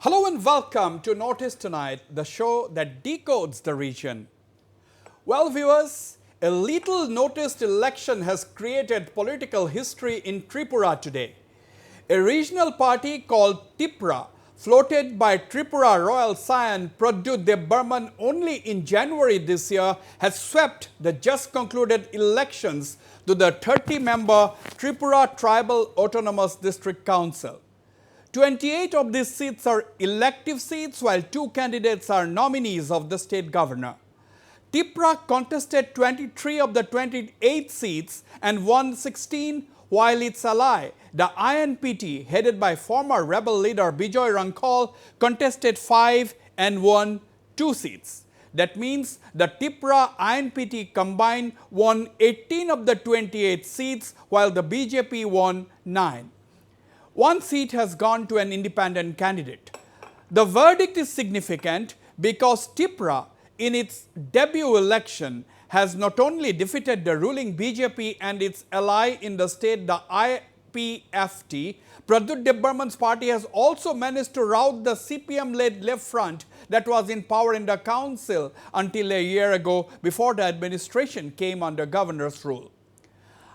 Hello and welcome to Notice Tonight, the show that decodes the region. Well, viewers, a little noticed election has created political history in Tripura today. A regional party called TIPRA, floated by Tripura Royal Scion Pradyut Debbarman only in January this year, has swept the just concluded elections to the 30-member Tripura Tribal Autonomous District Council. 28 of these seats are elective seats, while 2 candidates are nominees of the state governor. TIPRA contested 23 of the 28 seats and won 16, while its ally, the INPT, headed by former rebel leader Bijoy Rankol, contested 5 and won 2 seats. That means the TIPRA INPT combined won 18 of the 28 seats, while the BJP won 9. 1 seat has gone to an independent candidate. The verdict is significant because TIPRA, in its debut election, has not only defeated the ruling BJP and its ally in the state, the IPFT, Pradyut Debbarman's party has also managed to rout the CPM-led left front that was in power in the council until a year ago, before the administration came under governor's rule.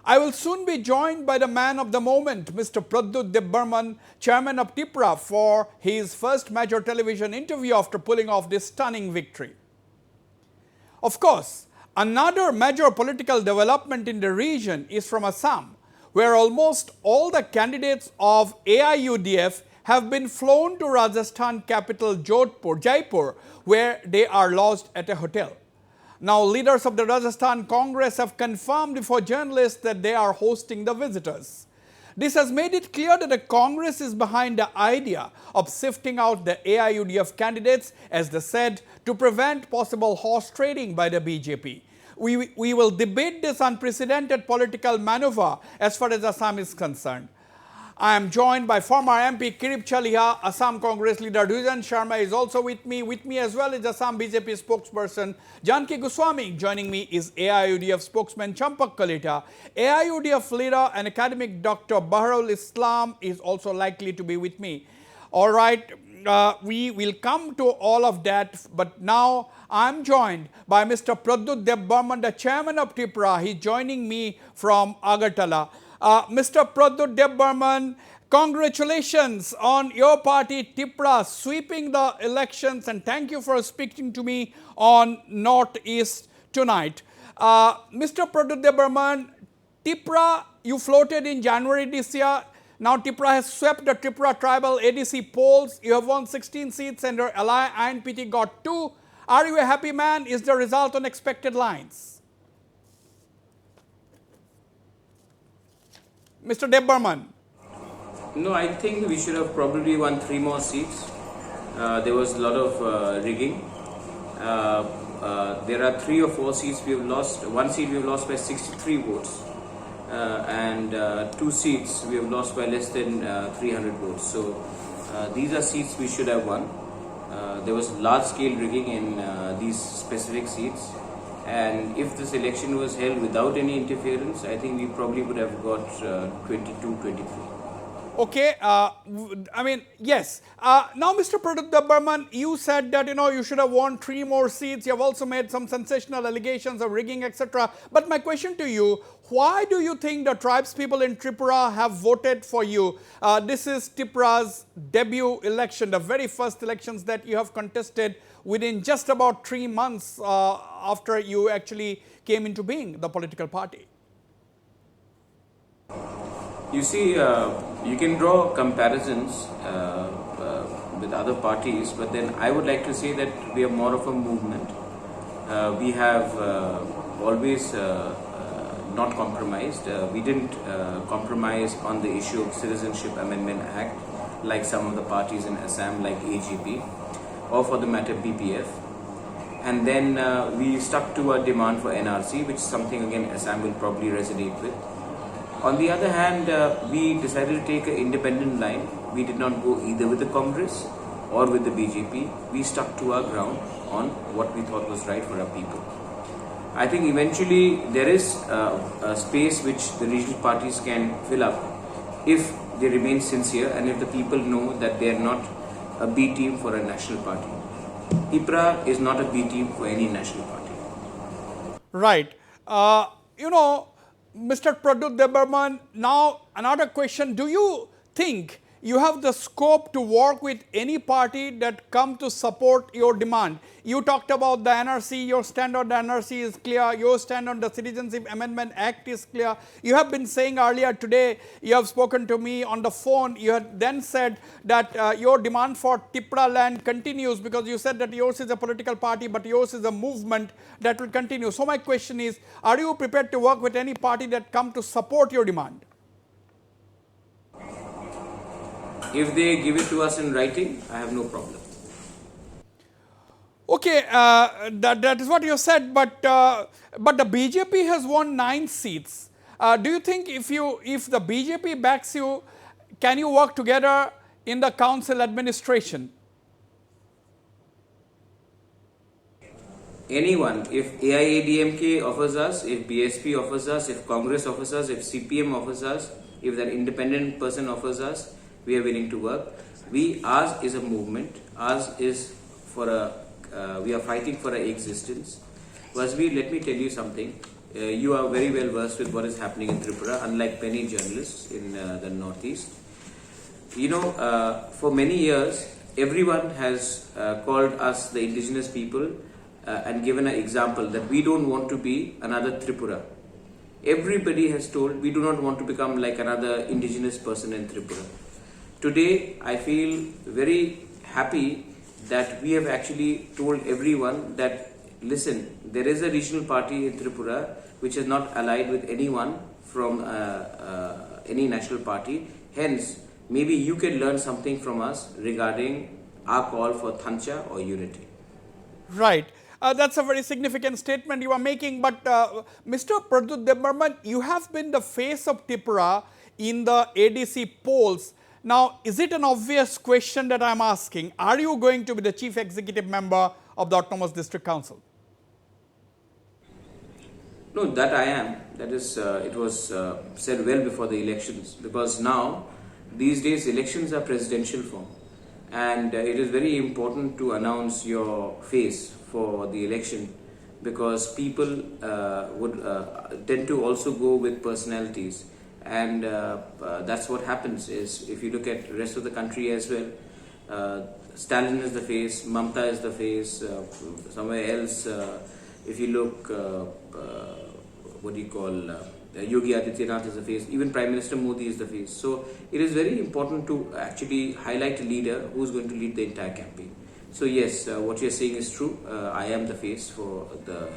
I will soon be joined by the man of the moment, Mr. Pradyut Debbarman, chairman of TIPRA, for his first major television interview after pulling off this stunning victory. Of course, another major political development in the region is from Assam, where almost all the candidates of AIUDF have been flown to Rajasthan capital Jaipur, where they are lodged at a hotel. Now, leaders of the Rajasthan Congress have confirmed before journalists that they are hosting the visitors. This has made it clear that the Congress is behind the idea of sifting out the AIUDF candidates, as they said, to prevent possible horse trading by the BJP. We will debate this unprecedented political maneuver as far as Assam is concerned. I am joined by former MP Kirip Chaliha. Assam Congress leader Dujan Sharma is also with me. With me as well is Assam BJP spokesperson Janki Goswami. Joining me is AIUDF spokesman Champak Kalita. AIUDF leader and academic Dr. Baharul Islam is also likely to be with me. All right, we will come to all of that, but now I am joined by Mr. Pradyut Debbarman, the chairman of TIPRA. He is joining me from Agartala. Mr. Pradyut Debbarman, congratulations on your party TIPRA sweeping the elections, and thank you for speaking to me on Northeast Tonight. Mr. Pradyut Debbarman, TIPRA, you floated in January this year. Now TIPRA has swept the Tripura Tribal ADC polls. You have won 16 seats and your ally INPT got 2. Are you a happy man? Is the result on expected lines? Mr. Debbarman. No, I think we should have probably won 3 more seats. There was a lot of rigging. There are 3 or 4 seats we have lost. 1 seat we have lost by 63 votes. And 2 seats we have lost by less than 300 votes. So these are seats we should have won. There was large-scale rigging in these specific seats. And if this election was held without any interference, I think we probably would have got 22, 23. Okay, I mean, yes. Now, Mr. Pradyut Debbarman, you said that, you should have won 3 more seats. You have also made some sensational allegations of rigging, etc. But my question to you, why do you think the tribes people in Tripura have voted for you? This is TIPRA's debut election, the very first elections that you have contested within just about 3 months after you actually came into being the political party. You see, you can draw comparisons with other parties, but then I would like to say that we are more of a movement. We have always not compromised. We didn't compromise on the issue of Citizenship Amendment Act like some of the parties in Assam, like AGP, or for the matter BPF. And then we stuck to our demand for NRC, which is something again Assam will probably resonate with. On the other hand, we decided to take an independent line. We did not go either with the Congress or with the BJP. We stuck to our ground on what we thought was right for our people. I think eventually there is a space which the regional parties can fill up if they remain sincere and if the people know that they are not a B team for a national party. TIPRA is not a B team for any national party. Right. Mr. Pradyut Debbarman, now another question. Do you think you have the scope to work with any party that come to support your demand? You talked about the NRC, your stand on the NRC is clear, your stand on the Citizenship Amendment Act is clear. You have been saying earlier today, you have spoken to me on the phone, you had then said that your demand for TIPRA land continues because you said that yours is a political party but yours is a movement that will continue. So my question is, are you prepared to work with any party that come to support your demand? If they give it to us in writing, I have no problem. Okay, that is what you said, but the BJP has won 9 seats. Do you think if the BJP backs you, can you work together in the council administration? Anyone, if AIADMK offers us, if BSP offers us, if Congress offers us, if CPM offers us, if that independent person offers us, we are willing to work. Ours is a movement. Ours is we are fighting for our existence. Vasvi, let me tell you something. You are very well versed with what is happening in Tripura, unlike many journalists in the Northeast. For many years, everyone has called us the indigenous people and given an example that we don't want to be another Tripura. Everybody has told we do not want to become like another indigenous person in Tripura. Today, I feel very happy that we have actually told everyone that, listen, there is a regional party in Tripura which is not allied with anyone from any national party. Hence, maybe you can learn something from us regarding our call for Thancha or unity. Right. That's a very significant statement you are making. But Mr. Pradyut Debbarman, you have been the face of TIPRA in the ADC polls. Now, is it an obvious question that I am asking? Are you going to be the chief executive member of the Autonomous District Council? No, that I am. That is, it was said well before the elections, because now, these days, elections are presidential form, and it is very important to announce your face for the election, because people would tend to also go with personalities. And that's what happens is, if you look at the rest of the country as well, Stalin is the face, Mamta is the face, somewhere else, if you look, Yogi Adityanath is the face, even Prime Minister Modi is the face. So it is very important to actually highlight a leader who is going to lead the entire campaign. So yes, what you are saying is true. I am the face for the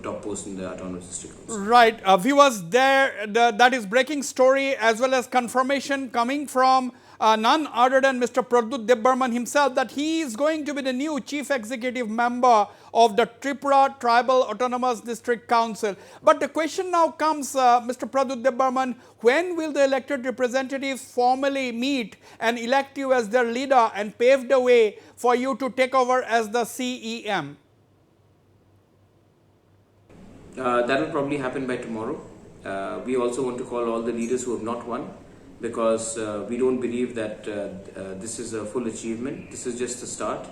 top post in the Autonomous District Council. Right. Viewers, that is breaking story as well as confirmation coming from none other than Mr. Pradyut Debbarman himself, that he is going to be the new chief executive member of the Tripura Tribal Autonomous District Council. But the question now comes, Mr. Pradyut Debbarman, when will the elected representatives formally meet and elect you as their leader and pave the way for you to take over as the CEM? That will probably happen by tomorrow. We also want to call all the leaders who have not won, because we don't believe that this is a full achievement. This is just a start.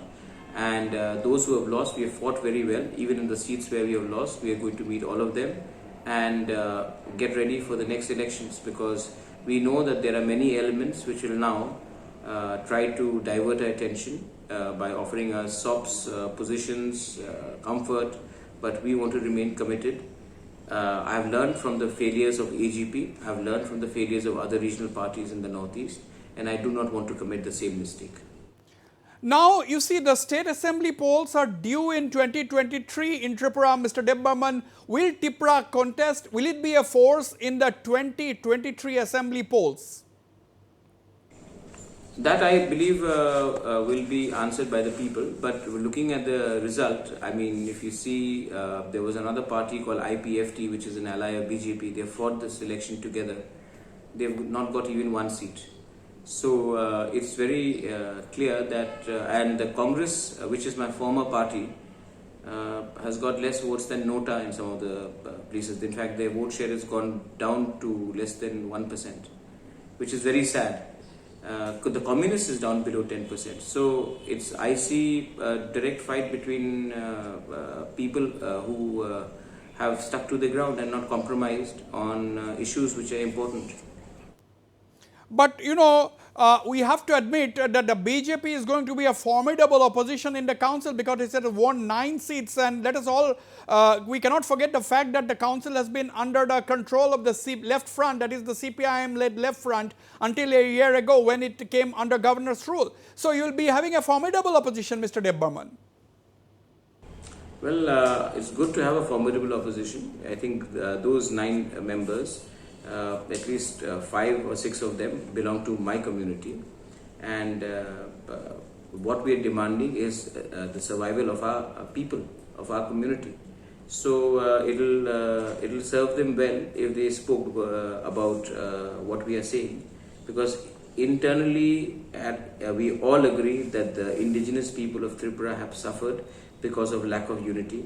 And those who have lost, we have fought very well. Even in the seats where we have lost, we are going to meet all of them and get ready for the next elections, because we know that there are many elements which will now try to divert our attention by offering us SOPs, positions, comfort, but we want to remain committed. I have learned from the failures of AGP, I have learned from the failures of other regional parties in the Northeast, and I do not want to commit the same mistake. Now, you see, the state assembly polls are due in 2023 in Tripura. Mr. Debbarman, will TIPRA contest? Will it be a force in the 2023 assembly polls? That I believe will be answered by the people, but looking at the result, I mean, if you see, there was another party called IPFT, which is an ally of BJP. They fought this election together. They've not got even one seat. So it's very clear that, and the Congress, which is my former party, has got less votes than Nota in some of the places. In fact, their vote share has gone down to less than 1%, which is very sad. The communists is down below 10%. So I see a direct fight between people who have stuck to the ground and not compromised on issues which are important. But we have to admit that the BJP is going to be a formidable opposition in the council because it has won 9 seats, and let us all, we cannot forget the fact that the council has been under the control of the left front, that is the CPIM-led left front, until a year ago when it came under governor's rule. So you will be having a formidable opposition, Mr. Deb Burman. Well, it's good to have a formidable opposition. I think those 9 members, at least 5 or 6 of them belong to my community, and what we are demanding is the survival of our people, of our community. So it'll serve them well if they spoke about what we are saying, because internally we all agree that the indigenous people of Tripura have suffered because of lack of unity,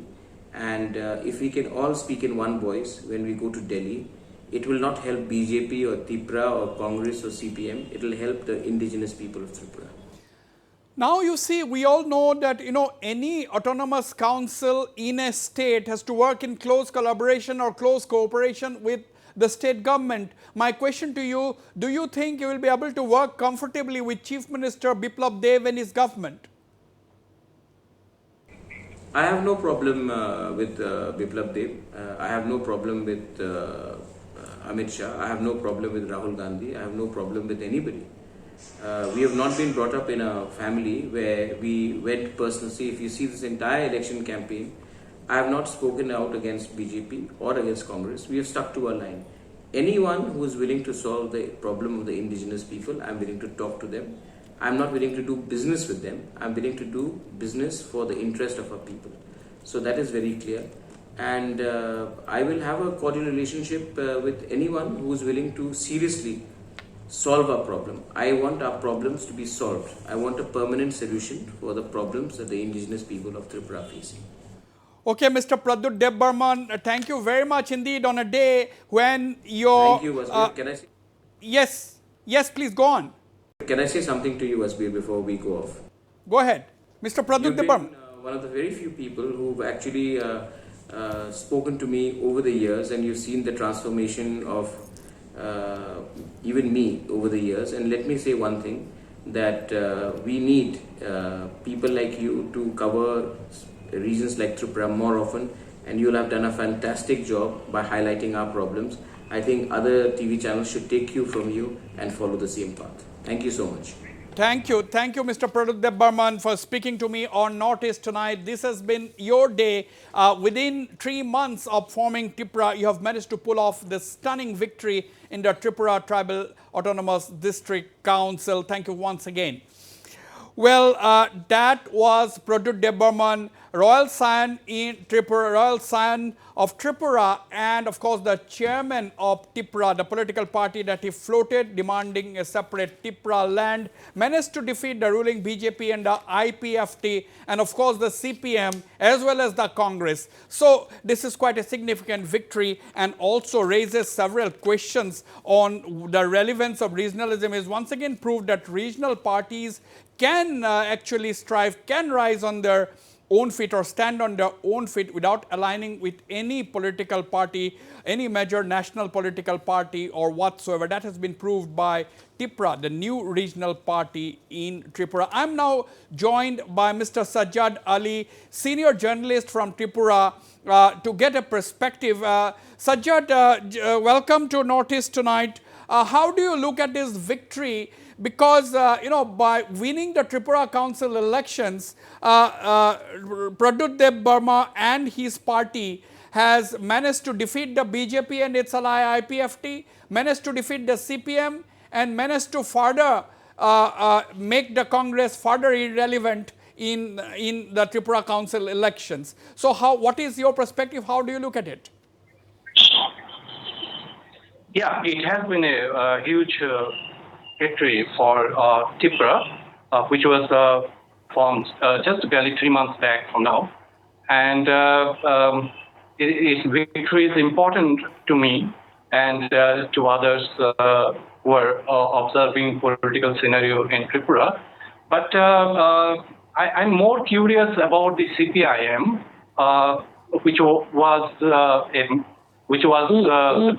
and if we can all speak in one voice when we go to Delhi, it will not help BJP or Tripura or Congress or CPM. It will help the indigenous people of Tripura. Now you see, we all know that any autonomous council in a state has to work in close collaboration or close cooperation with the state government. My question to you, do you think you will be able to work comfortably with Chief Minister Biplab Dev and his government? I have no problem with Biplab Dev. I have no problem with Amit Shah. I have no problem with Rahul Gandhi. I have no problem with anybody. We have not been brought up in a family where we went personally. If you see this entire election campaign, I have not spoken out against BJP or against Congress. We have stuck to our line. Anyone who is willing to solve the problem of the indigenous people, I am willing to talk to them. I am not willing to do business with them. I am willing to do business for the interest of our people. So that is very clear. And I will have a cordial relationship with anyone who is willing to seriously solve our problem. I want our problems to be solved. I want a permanent solution for the problems that the indigenous people of Tripura are facing. Okay, Mr. Pradyut Deb Burman, thank you very much indeed on a day when your... Thank you, Wasbir. Can I say? Yes, please go on. Can I say something to you, Wasbir, before we go off? Go ahead. Mr. Pradyut Deb Burman. One of the very few people who've actually spoken to me over the years, and you've seen the transformation of even me over the years. And let me say one thing, that we need people like you to cover regions like Tripura more often, and you'll have done a fantastic job by highlighting our problems. I think other TV channels should take cue from you and follow the same path. Thank you so much. Thank you, Mr. Pradyut Deb Burman, for speaking to me on Notice Tonight. This has been your day. Within 3 months of forming Tripura, you have managed to pull off this stunning victory in the Tripura Tribal Autonomous District Council. Thank you once again. Well, that was Pradyut Deb Burman, Royal Scion in Tripura, Royal Scion of Tripura, and of course the chairman of Tripura, the political party that he floated demanding a separate Tripura land, managed to defeat the ruling BJP and the IPFT, and of course the CPM as well as the Congress. So this is quite a significant victory, and also raises several questions on the relevance of regionalism. Is once again proved that regional parties can actually strive, can rise on their own feet or stand on their own feet without aligning with any political party, any major national political party or whatsoever. That has been proved by Tripura, the new regional party in Tripura. I am now joined by Mr. Sajjad Ali, senior journalist from Tripura, to get a perspective. Sajjad, welcome to Notice Tonight. How do you look at this victory? Because, by winning the Tripura Council elections, Pradyut Deb Burman and his party has managed to defeat the BJP and its ally IPFT, managed to defeat the CPM, and managed to further make the Congress further irrelevant in the Tripura Council elections. So, what is your perspective? How do you look at it? Yeah, it has been a huge victory for Tripura, which was formed just barely 3 months back from now. And its victory is important to me and to others were observing political scenario in Tripura. But I'm more curious about the CPIM, which was the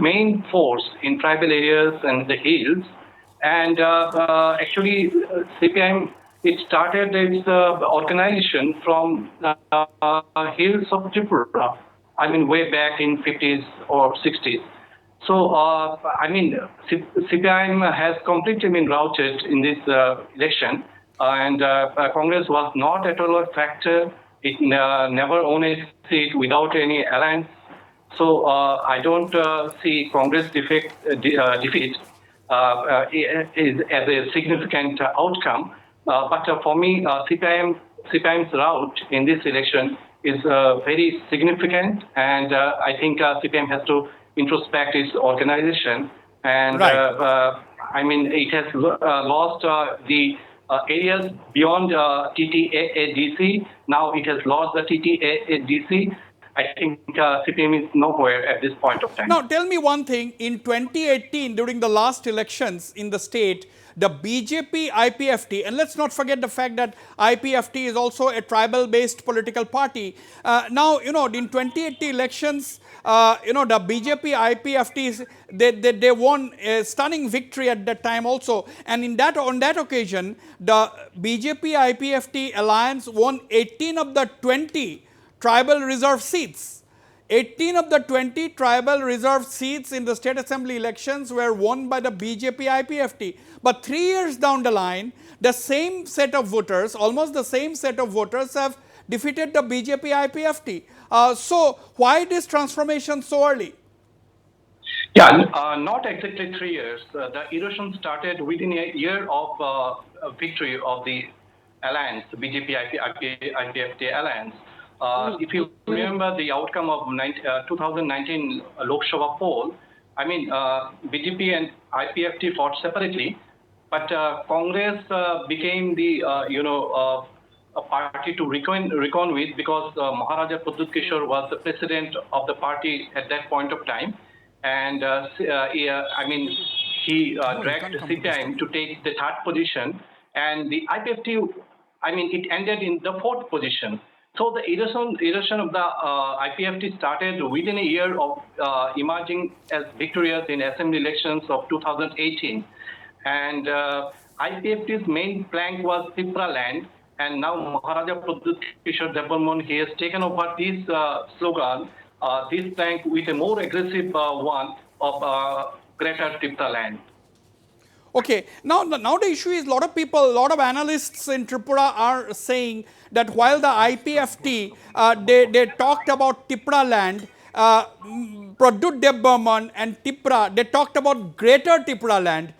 main force in tribal areas and the hills. And actually, CPIM, it started its organization from hills of Tripura. I mean, way back in 50s or 60s. So, I mean, CPIM has completely been routed in this election, and Congress was not at all a factor. It never owned a seat without any alliance. So, I don't see Congress defeat is as a significant outcome. But for me, CPIM's route in this election is very significant, and I think CPIM has to introspect its organization. And Right. I mean, it has lost the areas beyond TTAADC. Now it has lost the TTAADC. I think CPM is nowhere at this point of time. Now, tell me one thing. In 2018, during the last elections in the state, the BJP IPFT, and let's not forget the fact that IPFT is also a tribal-based political party. Now, you know, in 2018 elections, you know, the BJP IPFT, they won a stunning victory at that time also. And on that occasion, the BJP IPFT alliance won 18 of the 20 tribal reserve seats. 18 of the 20 tribal reserve seats in the state assembly elections were won by the BJP IPFT. But 3 years down the line, the same set of voters, almost the same set of voters, have defeated the BJP IPFT. So, why this transformation so early? Yeah, not exactly 3 years. The erosion started within a year of victory of the alliance, the BJP IPFT alliance. If you remember the outcome of 2019 Lok Sabha poll, I mean, BJP and IPFT fought separately, but Congress became the a party to reckon with, because Maharaja Pradyut Kishore was the president of the party at that point of time, and I mean, he dragged CPIM to take the third position, and the IPFT, I mean, it ended in the fourth position. So the erosion of the IPFT started within a year of emerging as victorious in assembly elections of 2018. And IPFT's main plank was Tripura land, and now Maharaja Pradyut Kishore Debbarman, he has taken over this slogan, this plank, with a more aggressive one of Greater Tripura land. Okay, now the issue is, a lot of people, a lot of analysts in Tripura are saying that while the IPFT, they talked about Tripura land, Pradyut Debbarman and Tripura, they talked about Greater Tripura land,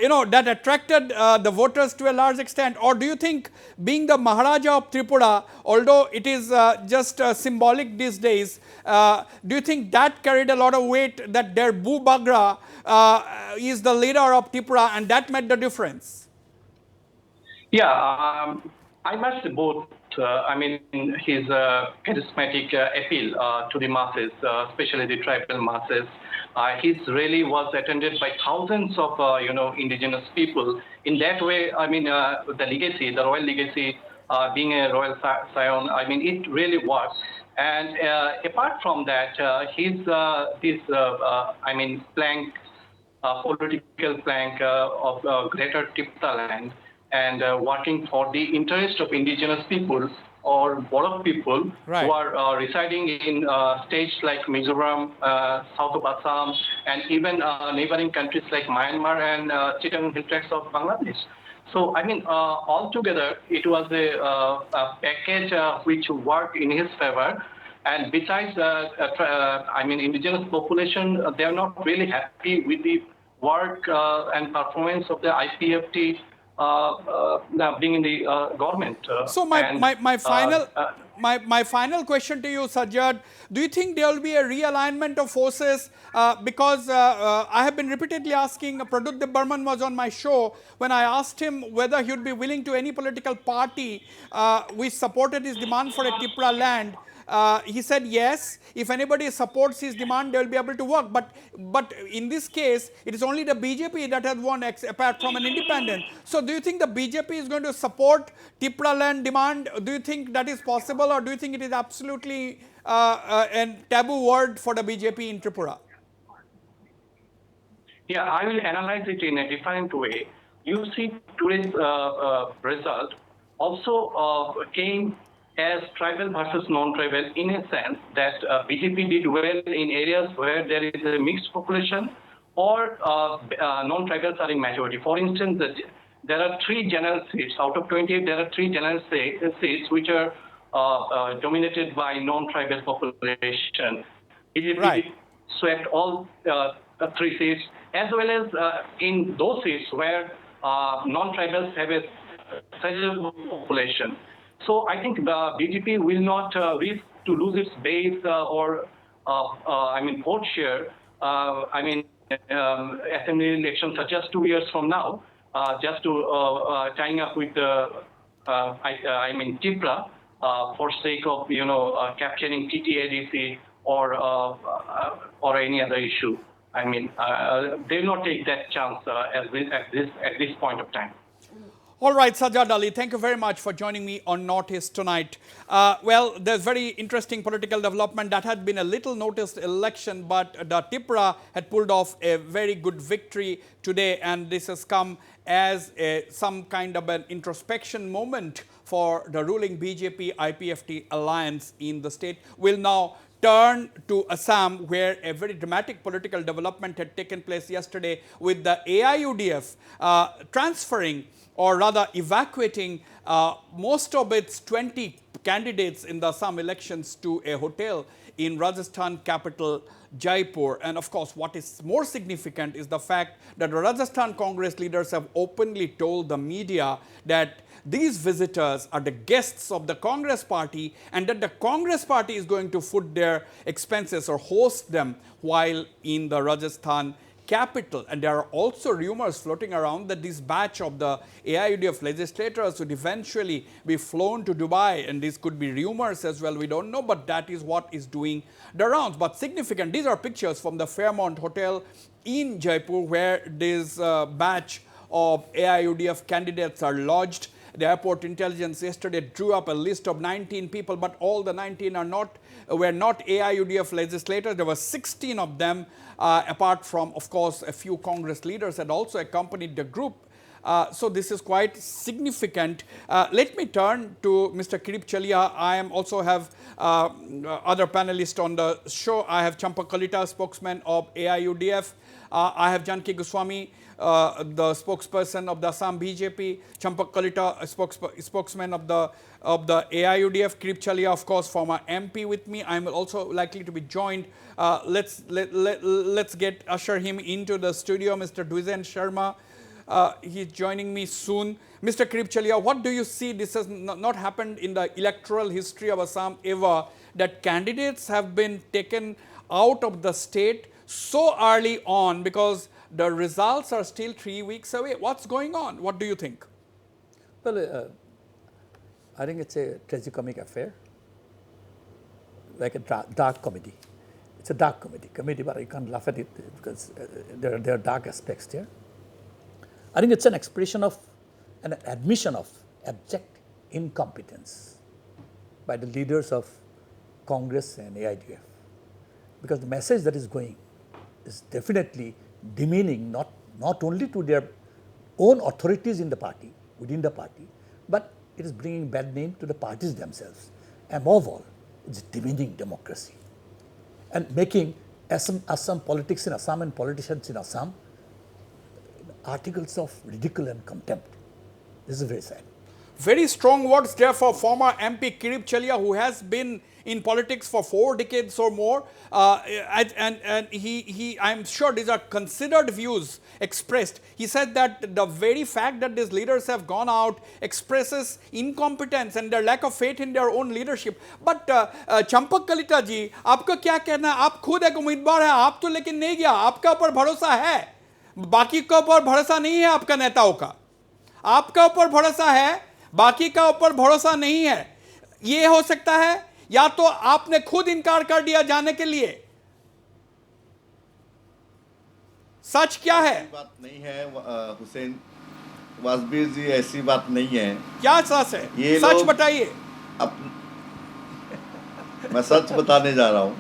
you know, that attracted the voters to a large extent. Or do you think, being the Maharaja of Tripura, although it is just symbolic these days, do you think that carried a lot of weight, that their Bu Bagra is the leader of Tripura, and that made the difference? Yeah, I must both. I mean, his charismatic appeal to the masses, especially the tribal masses, his rally was attended by thousands of indigenous people. In that way, I mean, the legacy, the royal legacy, being a royal scion, I mean, it really works. And apart from that, his I mean, plank, political plank of Greater Tripura land, and working for the interest of indigenous people or Bodo people, Right, who are residing in states like Mizoram, south of Assam, and even neighboring countries like Myanmar and Chittagong hill tracts of Bangladesh. So, I mean, altogether, it was a package which worked in his favor. And besides, I mean, indigenous population, they are not really happy with the work and performance of the IPFT now being in the government. So my final question to you, Sajjad, do you think there will be a realignment of forces? Because I have been repeatedly asking, Pradyut Debbarman was on my show, when I asked him whether he would be willing to any political party which supported his demand for a Tripura land. he said yes, if anybody supports his demand, they will be able to work. But in this case, it is only the BJP that has won apart from an independent. So do you think the BJP is going to support Tipra land demand? Do you think that is possible, or do you think it is absolutely a taboo word for the BJP in Tripura? Yeah, I will analyze it in a different way. You see, today's result also came as tribal versus non-tribal in a sense that BJP did well in areas where there is a mixed population or non-tribals are in majority. For instance, there are 3 general seats. Out of 28, there are 3 general seats which are dominated by non-tribal population. BJP swept all 3 seats, as well as in those seats where non-tribals have a sizable population. So I think the BJP will not risk to lose its base or vote share. Assembly elections are just 2 years from now, just to tying up with Tipra for sake of capturing TTADC or any other issue. They will not take that chance at this point of time. All right, Sajjad Ali, thank you very much for joining me on Northeast tonight. Well, there's very interesting political development that had been a little noticed election, but the Tipra had pulled off a very good victory today, and this has come as some kind of an introspection moment for the ruling BJP-IPFT alliance in the state. We'll now turn to Assam, where a very dramatic political development had taken place yesterday with the AIUDF transferring, or rather evacuating, most of its 20 candidates in the Assam elections to a hotel in Rajasthan capital Jaipur. And of course, what is more significant is the fact that the Rajasthan Congress leaders have openly told the media that these visitors are the guests of the Congress party, and that the Congress party is going to foot their expenses or host them while in the Rajasthan capital. And there are also rumors floating around that this batch of the AIUDF legislators would eventually be flown to Dubai, and these could be rumors as well, we don't know, but that is what is doing the rounds. But significant, these are pictures from the Fairmont Hotel in Jaipur, where this batch of AIUDF candidates are lodged. The airport intelligence yesterday drew up a list of 19 people, but all the 19 were not AIUDF legislators. There were 16 of them, apart from, of course, a few Congress leaders had also accompanied the group. So this is quite significant. Let me turn to Mr. Kirip Chalia. I also have other panelists on the show. I have Champak Kalita, spokesman of AIUDF. I have Janki Goswami, the spokesperson of the Assam BJP, Champak Kalita, spokesman of the AIUDF, Kirip Chalia, of course, former MP with me. I'm also likely to be joined. Let's usher him into the studio, Mr. Dwijen Sharma. He's joining me soon. Mr. Kirip Chalia, what do you see? This has not happened in the electoral history of Assam ever, that candidates have been taken out of the state so early on, because the results are still 3 weeks away. What's going on? What do you think? Well, I think it's a tragicomic affair, like a dark comedy. It's a dark comedy, but you can't laugh at it because there are dark aspects there. I think it's an expression of an admission of abject incompetence by the leaders of Congress and AIUDF, because the message that is going is definitely demeaning not only to their own authorities in the party, within the party, but it is bringing bad name to the parties themselves. Above all, it's demeaning democracy and making Assam politics in Assam and politicians in Assam articles of ridicule and contempt. This is very sad. Very strong words there for former MP Kirip Chalia, who has been in politics for 4 decades or more, and I'm sure these are considered views expressed. He said that the very fact that these leaders have gone out expresses incompetence and their lack of faith in their own leadership. But Champak Kalita ji, आपका क्या कहना है? आप खुद एक उम्मीदवार हैं, आप तो लेकिन नहीं गया, आपका ऊपर भरोसा है, बाकी का ऊपर भरोसा नहीं है आपका नेताओं का, आपका ऊपर भरोसा है, बाकी का ऊपर भरोसा नहीं है. ये हो सकता है या तो आपने खुद इनकार कर दिया जाने के लिए? सच क्या है? ऐसी बात नहीं है हुसैन वाजपेयी जी, ऐसी बात नहीं है। क्या सच है? ये सच लोग बताइए। मैं सच बताने जा रहा हूँ।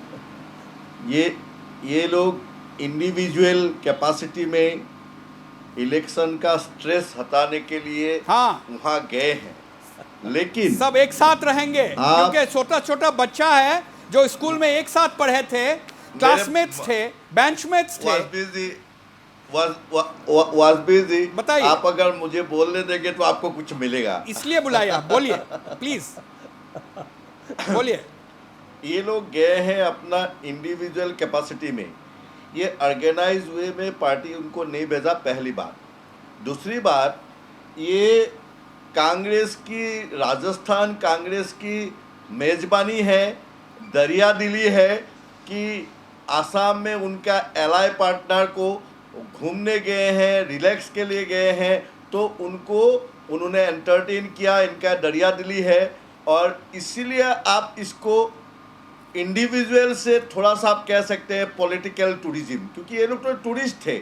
ये लोग इंडिविजुअल कैपेसिटी में इलेक्शन का स्ट्रेस हटाने के लिए हाँ, वहाँ गए हैं, लेकिन सब एक साथ रहेंगे क्योंकि छोटा छोटा बच्चा है जो स्कूल में एक साथ पढ़े थे, क्लासमेट्स थे, बेंचमेट्स थे। वाजपेयी जी बताइए। आप अगर मुझे बोलने देंगे तो आपको कुछ मिलेगा। इसलिए बुलाया, बोलिए प्लीज, बोलिए। ये लोग गए हैं अपना इंडिविजुअल कैपेसिटी में, ये ऑर्गेनाइज वे में पार्टी उनको नहीं भेजा, पहली बात। दूसरी बात, ये कांग्रेस की, राजस्थान कांग्रेस की मेजबानी है, दरियादिली है कि आसाम में उनका एलाई पार्टनर को घूमने गए हैं, रिलैक्स के लिए गए हैं, तो उन्होंने एंटरटेन किया, इनका दरियादिली है। और इसीलिए आप इसको इंडिविजुअल से थोड़ा सा आप कह सकते हैं पॉलिटिकल टूरिज्म, क्योंकि ये लोग तो टूरिस्ट थे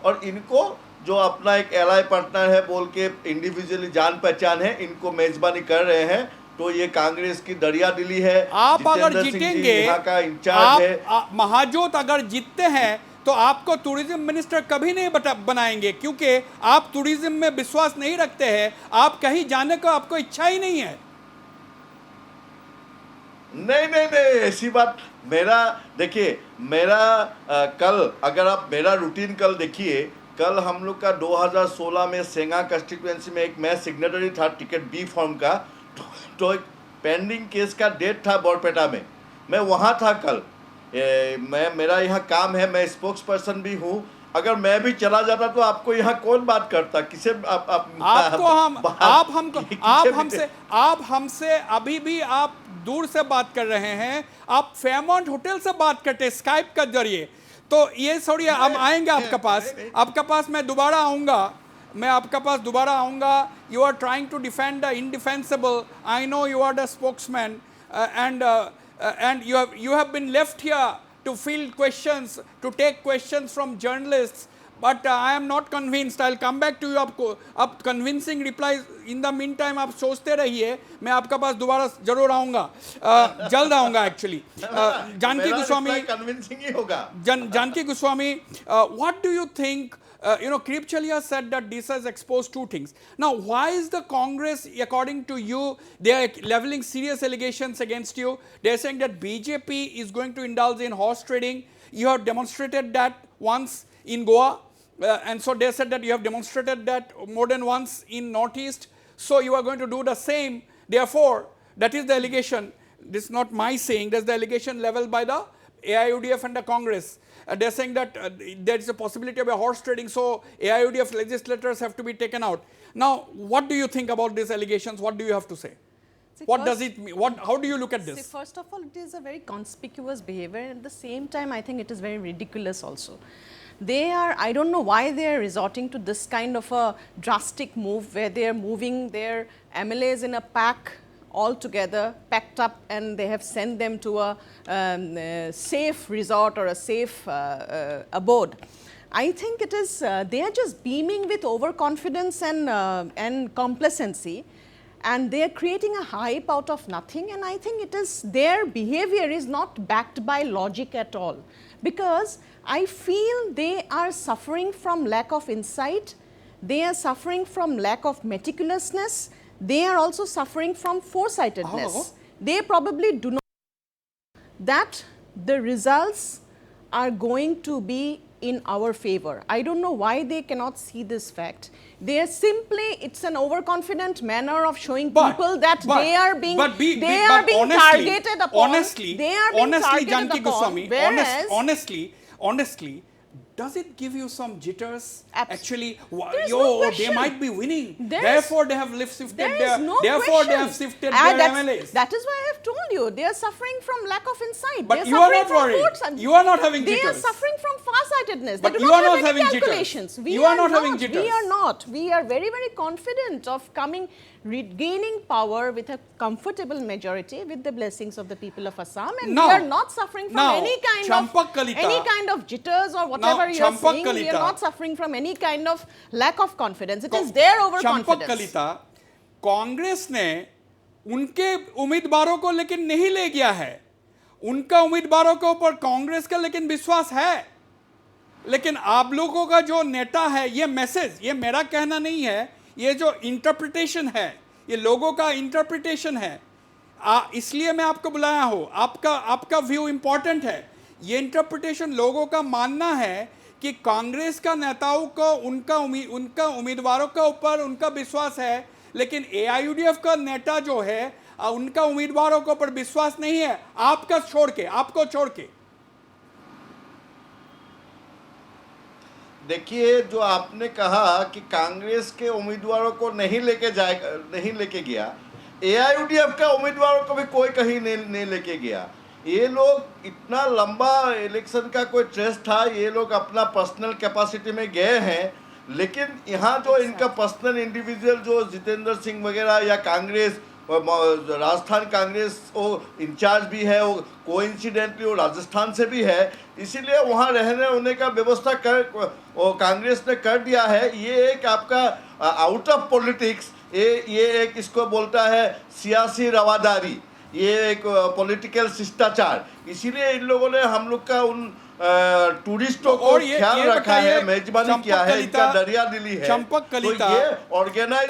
और इनको जो अपना एक एलाई पार्टनर है बोल के इंडिविजुअली जान पहचान है, इनको मेजबानी कर रहे हैं। तो ये कांग्रेस की दरियादिली है। आप अगर जितेंद्र सिंह जी जीतेंगे, यहाँ का इंचार्ज है। महाजोत अगर जीतते हैं तो आपको टूरिज्म मिनिस्टर कभी नहीं बनाएंगे, क्योंकि आप टूरिज्म में विश्वास नहीं रखते हैं, आप कहीं जाने को आपको इच्छा ही नहीं है। नहीं नहीं नहीं, ऐसी बात देखिए मेरा कल अगर आप मेरा रूटीन कल देखिए, कल हम लोग का 2016 में सेंगा कंस्टिट्यूएंसी में एक मैं सिग्नेटरी था टिकट बी फॉर्म का, तो एक पेंडिंग केस का डेट था बरपेटा में, मैं वहाँ था कल। मेरा यहाँ काम है, मैं स्पोक्स पर्सन भी हूँ। अगर मैं भी चला जाता तो आपको यहाँ कौन बात करता? किसे आप हमसे अभी भी आप दूर से बात कर रहे हैं, आप फेयरमाउंट होटल से बात करते स्काइप के जरिए। तो ये सॉरी, हम आएंगे आपका पास मैं दोबारा आऊंगा। You are trying to defend the indefensible. I know you are the spokesman and you have been left here to field questions, to take questions from journalists, but I am not convinced. I'll come back to you आप convincing replies. In the meantime आप सोचते रहिए, मैं आपका पास दोबारा जरूर आऊँगा, जल्द आऊँगा एक्चुअली। जानकी गोस्वामी, कन्विंसिंग ही होगा। Janki Goswami, what do you think? Kripchalia said that this has exposed two things. Now, why is the Congress, according to you, they are leveling serious allegations against you? They are saying that BJP is going to indulge in horse trading. You have demonstrated that once in Goa, and so they said that you have demonstrated that more than once in Northeast. So you are going to do the same. Therefore, that is the allegation. This is not my saying. That's the allegation leveled by the AIUDF and the Congress. They're saying that there is a possibility of a horse trading, so AIUDF legislators have to be taken out. Now, what do you think about these allegations? What do you have to say? What does it mean? How do you look at this? See, first of all, it is a very conspicuous behavior, and at the same time, I think it is very ridiculous also. I don't know why they are resorting to this kind of a drastic move where they are moving their MLAs in a pack all together, packed up, and they have sent them to a safe resort or a safe abode. I think it is, they are just beaming with overconfidence and complacency, and they are creating a hype out of nothing, and I think it is, their behavior is not backed by logic at all, because I feel they are suffering from lack of insight, they are suffering from lack of meticulousness, they are also suffering from foresightedness. They probably do not know that the results are going to be in our favor. I don't know why they cannot see this fact. They are simply, it's an overconfident manner of showing people that they are being targeted upon. Honestly, Janki Goswami, honestly, does it give you some jitters? Actually, There's yo, no they question. might be winning. There Therefore, is- they have shifted There their. is no Therefore, they question. have shifted their That's- MLAs. That is why I have told you they are suffering from lack of insight. But They are you are suffering not from worried. foresight. You are not having They jitters. are suffering from farsightedness. But They do you not are have not any having jitters. calculations. We You are not having jitters. We are not. We are very, very confident of regaining power with a comfortable majority with the blessings of the people of Assam, and Now- we are not suffering from now, any Champak Kalita- any kind of jitters or whatever you are Champak saying. We are Kalita- not suffering from any kind of lack of confidence. It is their Champak overconfidence. Kalita, Congress ने उनके उम्मीदवारों को लेकिन नहीं ले गया है। उनका उम्मीदवारों के ऊपर कांग्रेस का लेकिन विश्वास है। लेकिन आप लोगों का जो नेता है, ये मैसेज, ये मेरा कहना नहीं है, ये जो इंटरप्रिटेशन है, ये लोगों का इंटरप्रिटेशन है। इसलिए मैं आपको बुलाया हूँ, आपका व्यू इंपॉर्टेंट है। ये इंटरप्रिटेशन लोगों का मानना है कि कांग्रेस का नेताओं को उनका उम्मीदवारों के ऊपर उनका विश्वास है, लेकिन एआईयूडीएफ का नेता जो है उनका उम्मीदवारों के ऊपर विश्वास नहीं है, आपको छोड़ के। देखिए, जो आपने कहा कि कांग्रेस के उम्मीदवारों को नहीं लेके गया, एआईयूडीएफ का उम्मीदवारों को भी कोई कहीं नहीं लेके गया। ये लोग इतना लंबा इलेक्शन का कोई ट्रेस था, ये लोग अपना पर्सनल कैपेसिटी में गए हैं, लेकिन यहाँ जो इनका पर्सनल इंडिविजुअल जो जितेंद्र सिंह वगैरह या कांग्रेस, राजस्थान कांग्रेस वो इंचार्ज भी है, वो कोइंसिडेंटली वो राजस्थान से भी है, इसीलिए वहाँ रहने होने का व्यवस्था कांग्रेस ने कर दिया है। ये एक आपका आउट ऑफ पॉलिटिक्स, ये एक इसको बोलता है सियासी रवादारी, ये एक पॉलिटिकल शिष्टाचार। इसीलिए इन लोगों ने हम लोग का उन टूरिस्टों को ख्याल रखा है, मेजबानी किया है, इनका दरिया दिली है। चंपक कलिता, तो ये ऑर्गेनाइज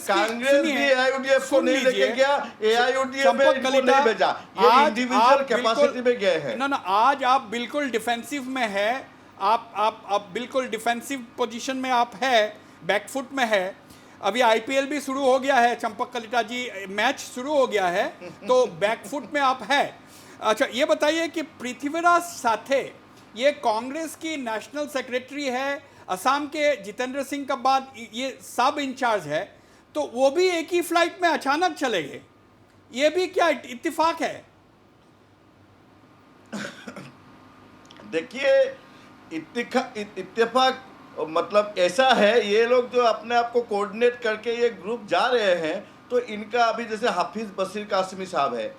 कांग्रेस भी एआईयूडीएफ को नहीं लेके गया, एआईयूडीएफ में इनको नहीं भेजा, ये इंडिविजुअल कैपेसिटी में गए हैं। ना आज आप बिल्कुल डिफेंसिव में है, आप बिल्कुल डिफेंसिव पोजीशन में आप है, बैकफुट में है। अभी आईपीएल भी शुरू हो गया है, चंपक कलिता जी, मैच शुरू हो गया है, तो बैकफुट में आप है। अच्छा, ये बताइए कि पृथ्वीराज साथे ये कांग्रेस की नेशनल सेक्रेटरी है, असम के जितेंद्र सिंह का बाद ये सब इंचार्ज है, तो वो भी एक ही फ्लाइट में अचानक चले गए, ये भी क्या इत्तेफाक है? देखिए, इत्तेफाक मतलब ऐसा है, ये लोग जो अपने आप को कोऑर्डिनेट करके ये ग्रुप जा रहे हैं, तो इनका अभी जैसे हाफिज बशीर कासमी साहब है,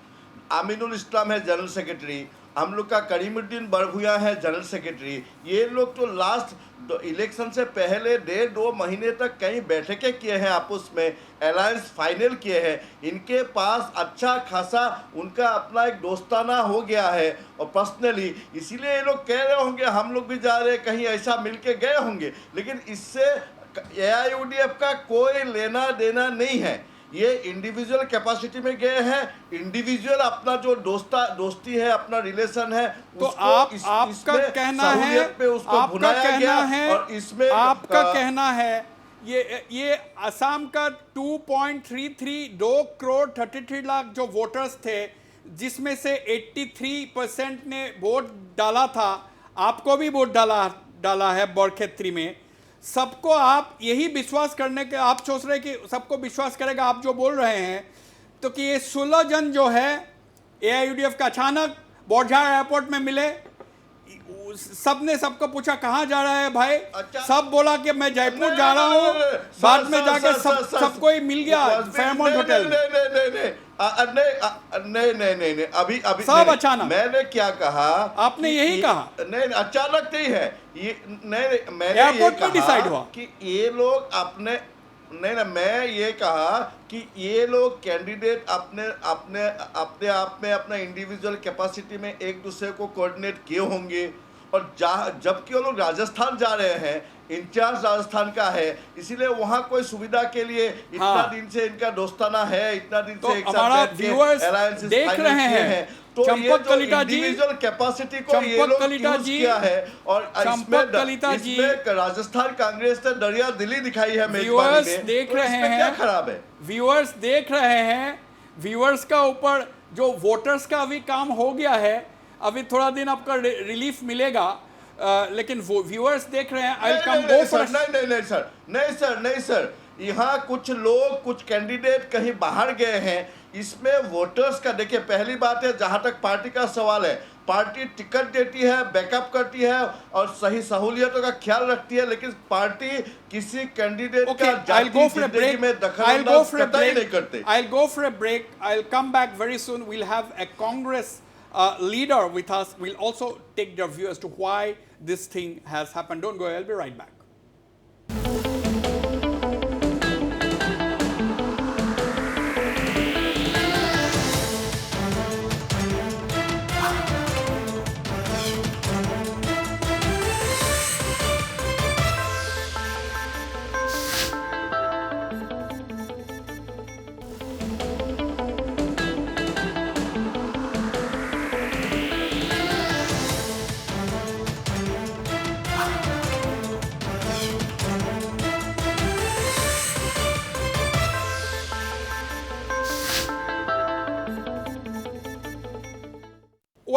आमीनुल इस्लाम है जनरल सेक्रेटरी, हम लोग का करीमुद्दीन बरभुया है जनरल सेक्रेटरी। ये लोग तो लास्ट इलेक्शन से पहले 1.5-2 महीने तक कई बैठकें किए हैं, आपस में अलायंस फाइनल किए हैं। इनके पास अच्छा खासा उनका अपना एक दोस्ताना हो गया है और पर्सनली, इसीलिए ये लोग कह रहे होंगे हम लोग भी जा रहे हैं, कहीं ऐसा मिलके गए होंगे, लेकिन इससे एआईयूडीएफ का कोई लेना देना नहीं है। ये इंडिविजुअल कैपेसिटी में गए हैं, इंडिविजुअल अपना जो दोस्ती है, अपना रिलेशन है, तो आपका कहना है, आपका कहना है, और इसमें आपका कहना है ये असम का 2 करोड़ 33 लाख जो वोटर्स थे, जिसमें से 83% ने वोट डाला था, आपको भी वोट डाला है बरखेत्री में, सबको आप यही विश्वास करने के आप सोच रहे कि सबको विश्वास करेगा आप जो बोल रहे हैं, तो कि ये 16 जन जो है एआईयूडीएफ का अचानक बोरझाड़ एयरपोर्ट में मिले, सबने सबको पूछा कहाँ जा रहा है भाई, सब बोला कि मैं जयपुर जा रहा हूँ, बाद में जाके सबको ही मिल गया फेयरमाउंट होटल। नहीं, अभी सब अचानक। मैंने क्या कहा, आपने यही कहा? नहीं, अचानक नहीं है ये, नहीं, मैंने एयरपोर्ट पे डिसाइड हुआ कि ये लोग अपने, नहीं, मैं ये कहा कि ये लोग कैंडिडेट अपने आप में अपना इंडिविजुअल कैपेसिटी में एक दूसरे को कोऑर्डिनेट किए होंगे, और जबकि वो लोग राजस्थान जा रहे हैं, इंचार्ज राजस्थान का है, इसीलिए वहाँ कोई सुविधा के लिए इतना दिन से इनका दोस्ताना है, इतना दिन से एक साथ व्यूअर्स देख रहे हैं, तो चंपक कलिता जी, इंडिविजुअल कैपेसिटी को ये लोग यूज किया है, और इसमें राजस्थान कांग्रेस ने दरिया दिली दिखाई है मेजबानी में। देख रहे हैं, क्या खराब है? व्यूअर्स देख रहे हैं, व्यूअर्स का ऊपर जो वोटर्स का अभी काम हो गया है, अभी थोड़ा दिन आपका रिलीफ मिलेगा, लेकिन व्यूअर्स देख रहे हैं, आई नहीं, कम नहीं, गो नहीं, फॉर सर, नहीं सर, यहाँ कुछ लोग, कुछ कैंडिडेट कहीं बाहर गए हैं। इसमें वोटर्स का देखिए, पहली बात है, जहां तक पार्टी का सवाल है, पार्टी टिकट देती है, बैकअप करती है और सही सहूलियतों का ख्याल रखती है, लेकिन पार्टी किसी कैंडिडेट Okay, का I'll go जाति for a जिंदगी break. में I'll go दखल for a कतई नहीं break. करते। I'll go for a break. I'll come back very soon. We'll have a Congress leader with us. We'll also take their view as to why this thing has happened. Don't go. I'll be right back.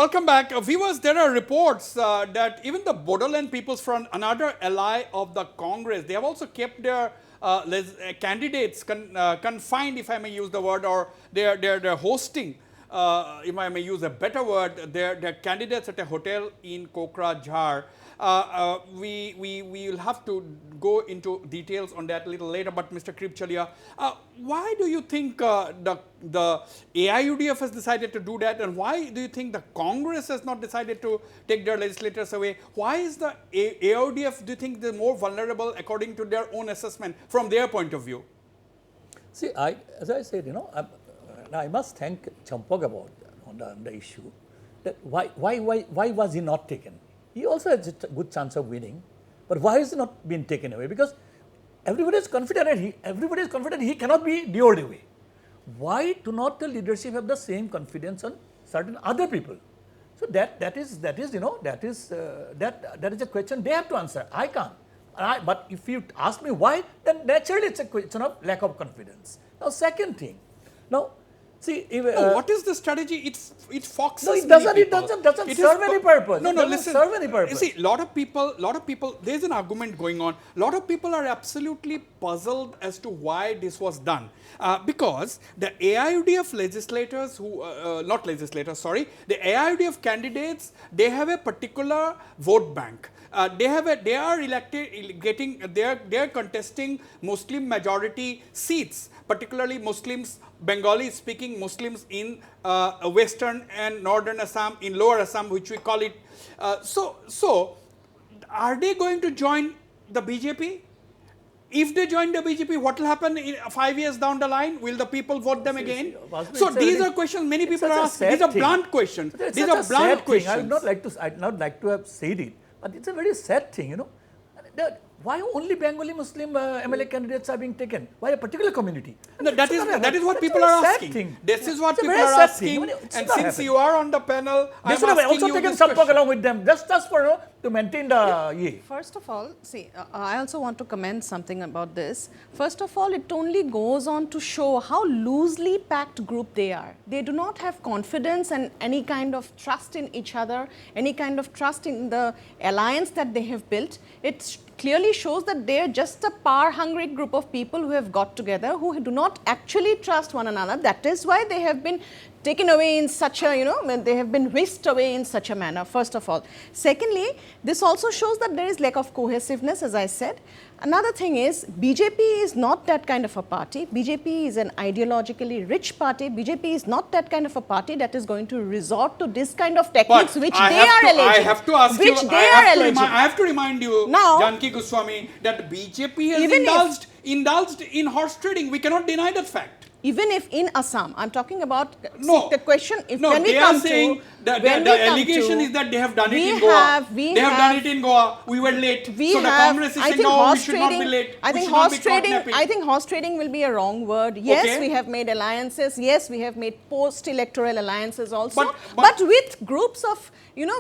Welcome back. Viewers, there are reports that even the Bodoland People's Front, another ally of the Congress, they have also kept their candidates confined, if I may use the word, or they're hosting, if I may use a better word, their candidates at a hotel in Kokrajhar. We will have to go into details on that a little later, but Mr. Kripchalia, why do you think the AIUDF has decided to do that, and why do you think the Congress has not decided to take their legislators away? Why is the AIUDF, do you think, they're more vulnerable according to their own assessment from their point of view? See, as I said, I must thank Champak about on the issue that why was he not taken? He also has a good chance of winning, but why is he not being taken away? Because everybody is confident and he cannot be lured away. Why do not the leadership have the same confidence on certain other people? So that is a question they have to answer. I can't. But if you ask me why, then naturally it's a question of lack of confidence. Now, second thing, see, what is the strategy? It foxes. No, it many doesn't. people. It doesn't serve any purpose. No, listen. Serve any purpose. You see, lot of people. There's an argument going on. A lot of people are absolutely puzzled as to why this was done, because the AIUDF legislators, the AIUDF candidates, they have a particular vote bank. They are contesting Muslim majority seats, particularly Muslims, Bengali speaking Muslims in western and northern Assam, in lower Assam, which we call it. So are they going to join the BJP? If they join the BJP, what will happen in 5 years down the line? Will the people vote them again? So these are questions many people are asking. These are blunt questions. These are blunt questions. I would not like to have said it, but it's a very sad thing, Why only Bengali Muslim MLA candidates are being taken? Why a particular community? No, that is what people are asking. This is what people are asking. And since you are on the panel, they should have also taken Champak along with them, just for to maintain the First of all, see, I also want to comment something about this. First of all, it only goes on to show how loosely packed group they are. They do not have confidence and any kind of trust in each other, any kind of trust in the alliance that they have built. It clearly shows that they are just a power-hungry group of people who have got together, who do not actually trust one another. That is why they have been taken away in such a, they have been whisked away in such a manner, first of all. Secondly, this also shows that there is lack of cohesiveness, as I said. Another thing is, BJP is not that kind of a party. BJP is an ideologically rich party. BJP is not that kind of a party that is going to resort to this kind of techniques which they are alleging. I have to ask you, I have to remind you, now, Janki Goswami, that BJP has indulged in horse trading. We cannot deny that fact. Even if in Assam, I'm talking about the question. When we come to the allegation is that they have done it in Goa. They have done it in Goa. We were late. So the Congress is saying, no, we should not be late. I think horse trading will be a wrong word. Yes, we have made alliances. Yes, we have made post-electoral alliances also. But with groups of,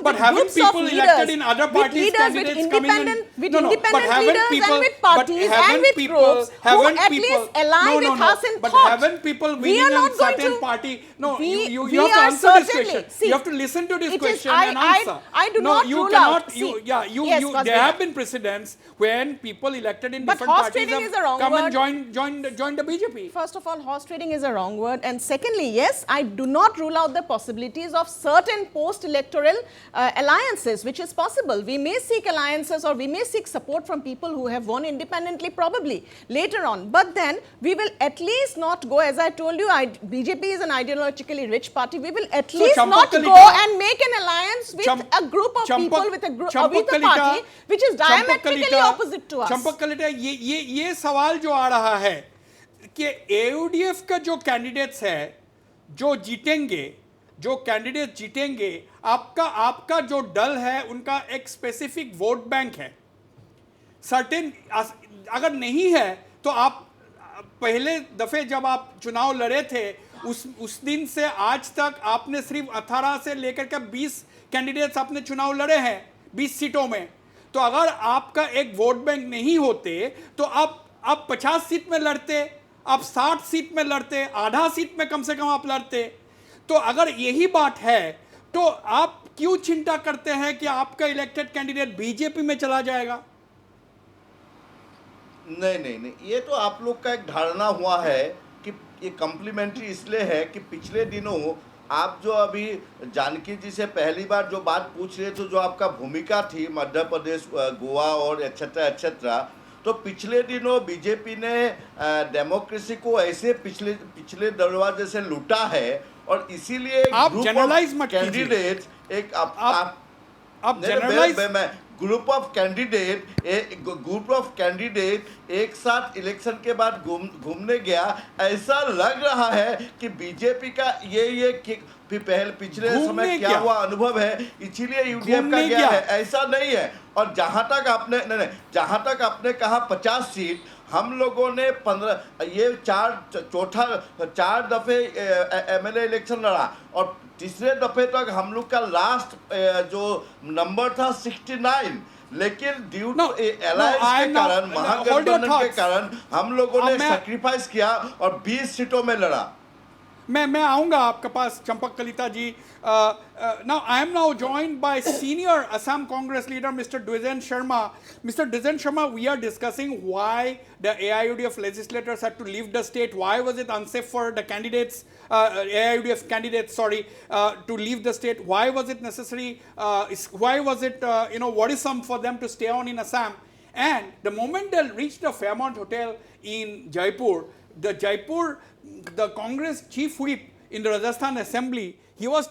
but haven't people elected in other parties candidates coming in? With independent leaders and with parties and with groups who at least ally with us in thought. certain people We winning are not in going certain to- party. No, we- you we have to are answer this certainly- question. see, you have to listen to this it is- question I- and I- answer. I do no, not you rule cannot. out. You, See, yeah, you, yes, you. Cosby. There have been precedents when people elected in But different horse parties trading have is a wrong come and word. joined the BJP. First of all, horse trading is a wrong word. And secondly, yes, I do not rule out the possibilities of certain post-electoral alliances, which is possible. We may seek alliances or we may seek support from people who have won independently probably later on. But then we will at least not go, as I told you, BJP is an ideologically rich party. We will at least not Champakalita- go and make an alliance with Champ- a group of Champak- people with a group with a Champakalita- party which is diametrically Champakalita- opposite to us. चंपकलिटा ये सवाल जो आ रहा है कि AUDF का जो candidates है जो जीतेंगे, जो कैंडिडेट जीतेंगे, आपका जो दल है उनका एक स्पेसिफिक वोट बैंक है, सर्टेन अगर नहीं है तो आप पहले दफे जब आप चुनाव लड़े थे उस दिन से आज तक आपने सिर्फ 18 से लेकर के 20 कैंडिडेट्स आपने चुनाव लड़े हैं 20 सीटों में। तो अगर आपका एक वोट बैंक नहीं होते तो आप 50 सीट में लड़ते, आप 60 सीट में लड़ते, आधा सीट में कम से कम आप लड़ते। तो अगर यही बात है तो आप क्यों चिंता करते हैं कि आपका इलेक्टेड कैंडिडेट बीजेपी में चला जाएगा? नहीं, ये तो आप लोग का एक धारणा हुआ है कि ये कम्प्लीमेंट्री इसलिए है कि पिछले दिनों आप जो अभी जानकी जी से पहली बार जो बात पूछ रहे थे, जो आपका भूमिका थी मध्य प्रदेश, गोवा और एटसेट्रा, तो पिछले दिनों बीजेपी ने डेमोक्रेसी को ऐसे पिछले दरवाजे से लूटा है और इसीलिए आप जनरलाइज मत कीजिए। कैंडिडेट्स एक आप जनरलाइज ग्रुप ऑफ कैंडिडेट एक साथ इलेक्शन के बाद घूमने गया। ऐसा लग रहा है कि बीजेपी का ये पिछले समय क्या हुआ अनुभव है, इसीलिए यूडीएफ का गया है, ऐसा नहीं है। और जहां तक आपने कहा 50 सीट, हम लोगों ने 15 ये चार दफे एमएलए इलेक्शन लड़ा और तीसरे दफे तक हम लोग का लास्ट जो नंबर था 69, लेकिन ड्यू टू अलायंस के कारण, महागठबंधन के कारण हम लोगों ने सैक्रिफाइस किया और 20 सीटों में लड़ा। मैं आऊंगा आपके पास चंपकलिता जी। Now I am now joined by senior Assam Congress leader Mr. Dwijen Sharma. Mr. Dwijen Sharma, we are discussing why the AIUDF legislators had to leave the state. Why was it unsafe for the candidates, AIUDF candidates, to leave the state? Why was it necessary? Why was it worrisome for them to stay on in Assam? And the moment they reached the Fairmont Hotel in Jaipur, the Congress chief whip in the Rajasthan Assembly, he was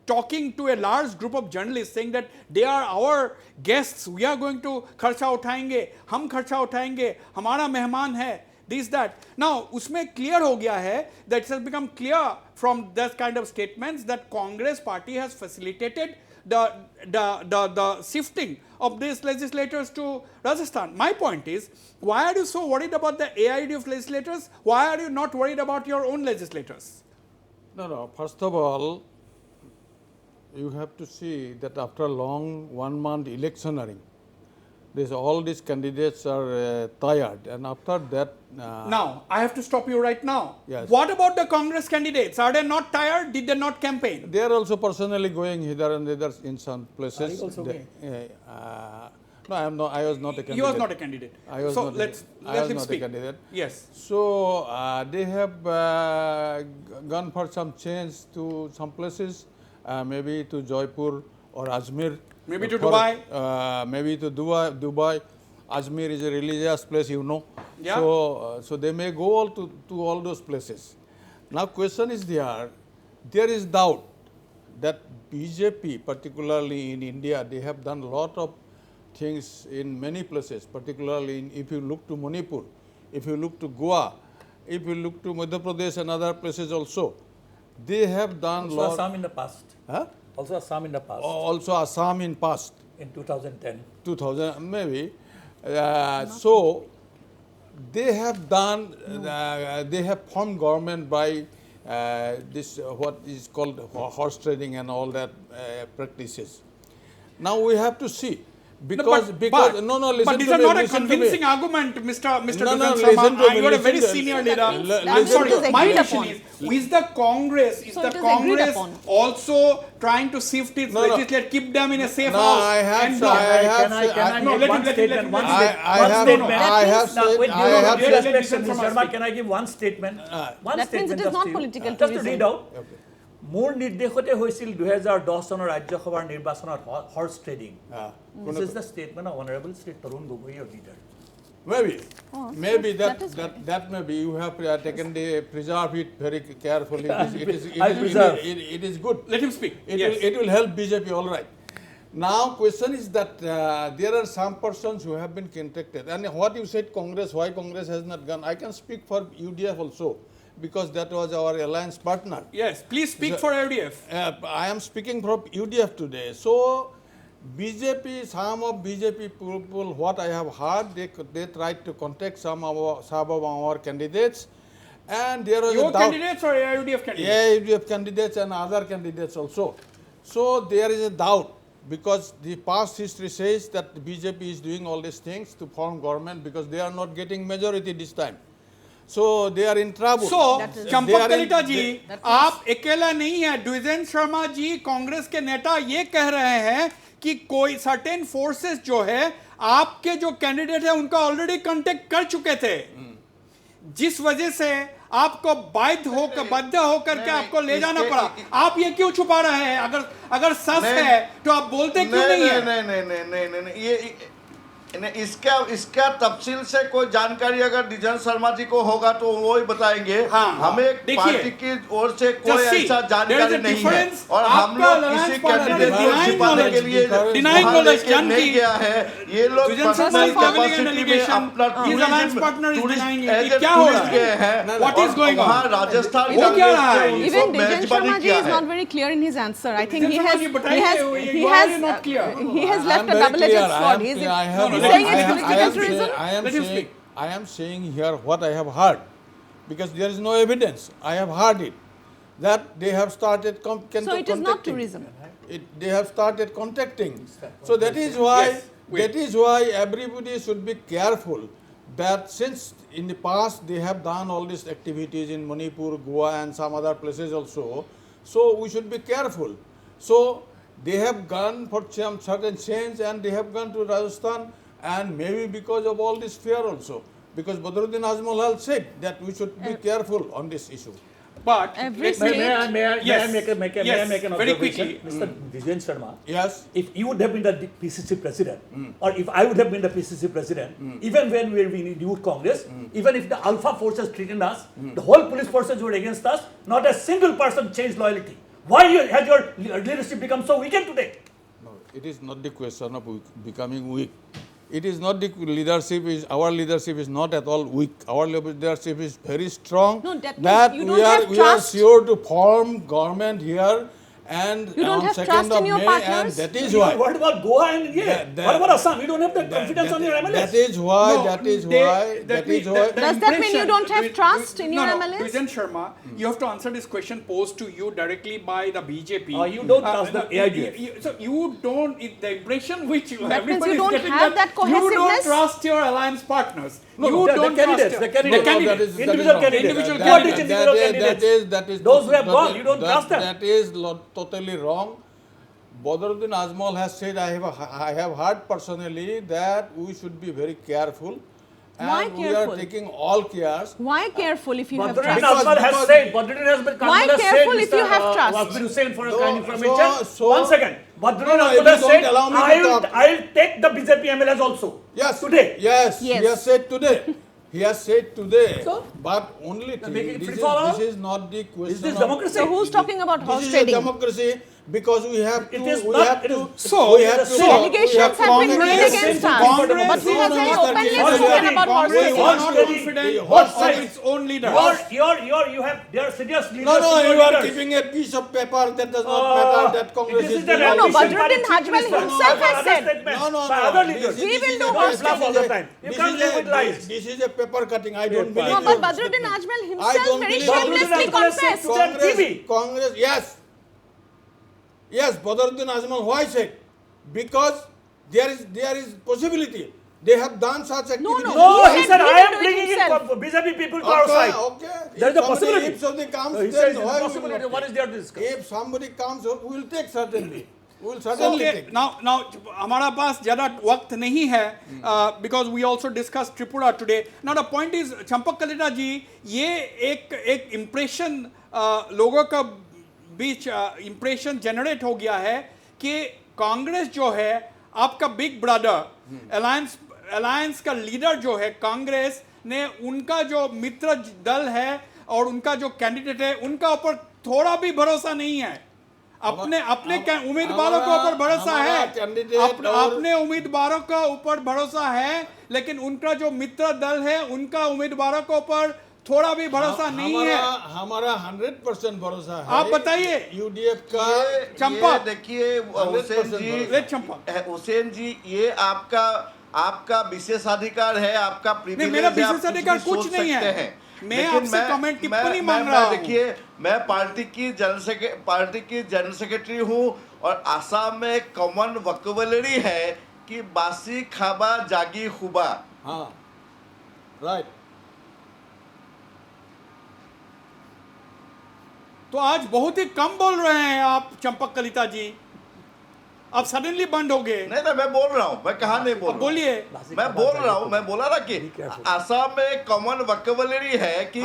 talking to a large group of journalists saying that they are our guests, we are going to खर्चा उठाएंगे, हम खर्चा उठाएंगे, हमारा मेहमान है, this that. Now उसमें clear हो गया है, that it has become clear from that kind of statements that Congress party has facilitated the shifting of these legislators to Rajasthan. My point is, why are you so worried about the AIUDF legislators? Why are you not worried about your own legislators? No. First of all, you have to see that after a long 1 month electioneering, all these candidates are tired, and after that. Now, I have to stop you right now. Yes. What about the Congress candidates? Are they not tired? Did they not campaign? They are also personally going hither and thither in some places. Are you also going? No, I am not. I was not a candidate. He was not a candidate. I was so not. let I was him not speak. a candidate. Yes. So they have gone for some change to some places, maybe to Jaipur or Ajmer. Maybe to Dubai. Maybe to Dubai. Ajmer is a religious place, you know. Yeah. So they may go all to all those places. Now question is there is doubt that BJP, particularly in India, they have done a lot of things in many places, particularly if you look to Manipur, if you look to Goa, if you look to Madhya Pradesh and other places also, they have done Also Assam in the past. Huh? Also Assam in the past. Also Assam in past. In 2010. 2000 maybe. So they have done, they have formed government by this what is called horse trading and all that practices. Now we have to see, Because but listen these to are me, not a listen to me. convincing argument, Mr. No, no, Dujan listen Sharma. to me, You are a very listen to- senior leader. L- I'm listen sorry. to- My agreed question upon. is the Congress So it is agreed upon. also trying to sift its No, no. legislature, keep them in a safe No, house? I have and to- not- I have Can I to- I- No, make let one him- let him- statement? let One him- statement. I One have, statement. I have Now, said, with I due have respect, said, Mr. Sharma Sharma, speak. can I give one statement? One That means it statement is just not to you. political Just to tourism. read out. মোৰ নিৰ্দেশতে হৈছিল 2010 চনৰ ৰাজ্যসভাৰ নিৰ্বাচনত horse trading this is the statement of honourable Shri Tarun Gogoi your leader. maybe, Oh, maybe that that, is that, that may be, you have taken the, preserve it very carefully. I preserve. It is good. Let him speak. It, Yes. will, it will help BJP, all right. Now, question is that there are some persons who have been contacted. And what you said, Congress, why Congress has not gone? I can speak for UDF also, because that was our alliance partner. Yes, please speak for LDF. I am speaking from UDF today. So, BJP, some of BJP people, what I have heard, they tried to contact some of our candidates, and there was Your a doubt. candidates or AIUDF candidates? Yeah, UDF candidates and other candidates also. So there is a doubt because the past history says that the BJP is doing all these things to form government because they are not getting majority this time. So they are in trouble. So, That is- Champak They are in- Kalita ji, That आप अकेला नहीं है. द्विजेंद्र शर्मा जी, कांग्रेस के नेता ये कह रहे हैं कि कोई सर्टेन फोर्सेस जो है आपके जो कैंडिडेट है उनका ऑलरेडी कांटेक्ट कर चुके थे, जिस वजह से आपको बाध्य होकर के आपको ले जाना पड़ा. आप ये क्यों छुपा रहे हैं? अगर सच है तो आप बोलते क्यों नहीं है? नहीं ये इसका तफसील से कोई जानकारी अगर द्विजेंद्र शर्मा जी को होगा तो वो ही बताएंगे. हाँ, हमें देखिए, पार्टी की ओर से कोई see, ऐसा there is a जानकारी नहीं है difference. और हम आपका लोग alliance किसी partner कैंडिडेट is को denying छिपाने के knowledge. लिए Denying वहाँ knowledge, लेके जानकी. नहीं गया है. ये लोग Dwijendra personal Sharma is having an capacity में allegation. अपना His alliance partner is tourist denying it. As ये ए क्या हो रहा टूरिस्ट है? गए हैं. What is going on? वहाँ राजस्थान वो क्या रहा है? कांग्रेस Even को Dijan मेजबानी Sharma ji किया is है. not very clear in his answer. I think he Dijan has Sharma ji, बताइए, why are you not clear? he has I am left a very double-edged clear. sword. I He's am- no, saying I it's am- political tourism. I am saying here what I have heard, because there is no evidence. I have heard it that they have started So it is not contacting. tourism. They have started contacting. So that is why everybody should be careful that since in the past they have done all these activities in Manipur, Goa and some other places also. So we should be careful. So they have gone for some certain change and they have gone to Rajasthan, and maybe because of all this fear also. Because Badruddin Ajmal has said that we should be careful on this issue. But Every let me- state- May I Yes. make an Yes, very observation? quickly. Mr. Dijan Sharma, Yes. if you would have been the PCC president, or if I would have been the PCC president, even when we were in youth Congress, even if the Alpha forces threatened us, the whole police forces were against us, not a single person changed loyalty. Why has your leadership become so weakened today? No, it is not the question of becoming weak. It is not the leadership our leadership is not at all weak. Our leadership is very strong. No, that means you don't have we are trust. sure to form government here and You don't on have 2nd trust of in your May, partners? and that is You why. are worried about Goa and what about Assam? You don't have the confidence on your That MLAs. is why. No, that is they- why. that That mean- is why. the Does that mean you impression- don't have trust in your no, MLAs? Dijan Sharma, you have to answer this question posed to you directly by the BJP. You don't trust the AIDF. So you don't. The impression which That means everybody you is don't getting have that you don't cohesiveness? trust your alliance partners. No, you the don't candidates, trust the candidates. The No, candidates. Individual candidates. Individual What is candidates. individual candidates? That is Those who have that gone, is- you don't trust them. That is totally wrong. Badruddin Ajmal has said, I have heard personally that we should be very careful. And Why we are careful? taking all cares. Why careful if you have Badruddin trust? Ajmal has because- said, Badruddin has been Why has careful said, if you have trust? Wakil Hussain for a So- kind information. so- One second. Badruddin No, if Ajmal you has don't said, allow me to talk. I'll take the BJP MLAs also. Yes. Today. Yes. Yes. He has said today. He has said today. So? But only thing, making it this free is, for all? this is not the question. Is this of- democracy? So who's talking about This horse is trading? a democracy because we have to. It is we not- have it to. is- So- we have to. so- Allegations have been made Congress- against Congress- us. But we have very no, no, openly no, no, spoken no, about horse Congress is trading. Horse not trading. confident Horse of trading. its own leaders. You have, there are serious leaders. No, no, in your you are leaders. keeping a piece of paper that does not matter that Congress This is is the doing. No, ambition Badruddin by the chief Ajmal minister. himself has Other said. statements No, no, by no. other leaders. This is- We will this do is- horse this trading. is all the a- time. You this can't is live a- with lies. This is a paper cutting. I don't Paper. believe No, you. but Badruddin Ajmal I himself don't very believe- shamelessly Badruddin Ajmal said confessed. to them, TV. Congress, yes. Yes, Badruddin Ajmal, why said? Because There is possibility. They have done such activities. No, he He said, said I am he bringing in himself. BJP people to our side. Okay. There is a possibility. If somebody comes, No, he then says it's why a we will possibility. not What take? is there to discuss? If somebody comes, we will take certainly. We will certainly Okay, take. now हमारा पास ज़्यादा वक्त नहीं है because we also discussed Tripura today. Now the point is Champak Kalita जी ये एक impression लोगों का बीच impression generate हो गया है कि कांग्रेस जो है आपका बिग ब्रदर अलायंस का लीडर जो है कांग्रेस ने उनका जो मित्र दल है और उनका जो कैंडिडेट है उनका ऊपर थोड़ा भी भरोसा नहीं है अपने उम्मीदवारों के ऊपर भरोसा है अपने उम्मीदवारों का ऊपर भरोसा है लेकिन उनका जो मित्र दल है उनका उम्मीदवारों के ऊपर थोड़ा भी भरोसा नहीं है हमारा 100% भरोसा है। आप बताइए यूडीएफ का चंपक देखिए हुसैन जी ये आपका विशेषाधिकार है, आपका नहीं मेरा विशेषाधिकार कुछ नहीं है मैं आपसे कमेंट टिप्पणी मांग रहा हूं। देखिए मैं पार्टी की जनरल सेक्रेटरी हूं और आसाम में एक कॉमन वोकैबुलरी है कि बासी खाबा जागी खुबा। हाँ राइट। तो आज बहुत ही कम बोल रहे हैं आप चंपक कलिता जी अब सडनली बंद हो गए। नहीं मैं बोल रहा हूँ, मैं कहा नहीं बोल रहा हूँ। बोलिए। मैं बोल रहा हूँ, मैं बोला ना कि आसाम में एक कॉमन वोकैबुलरी है कि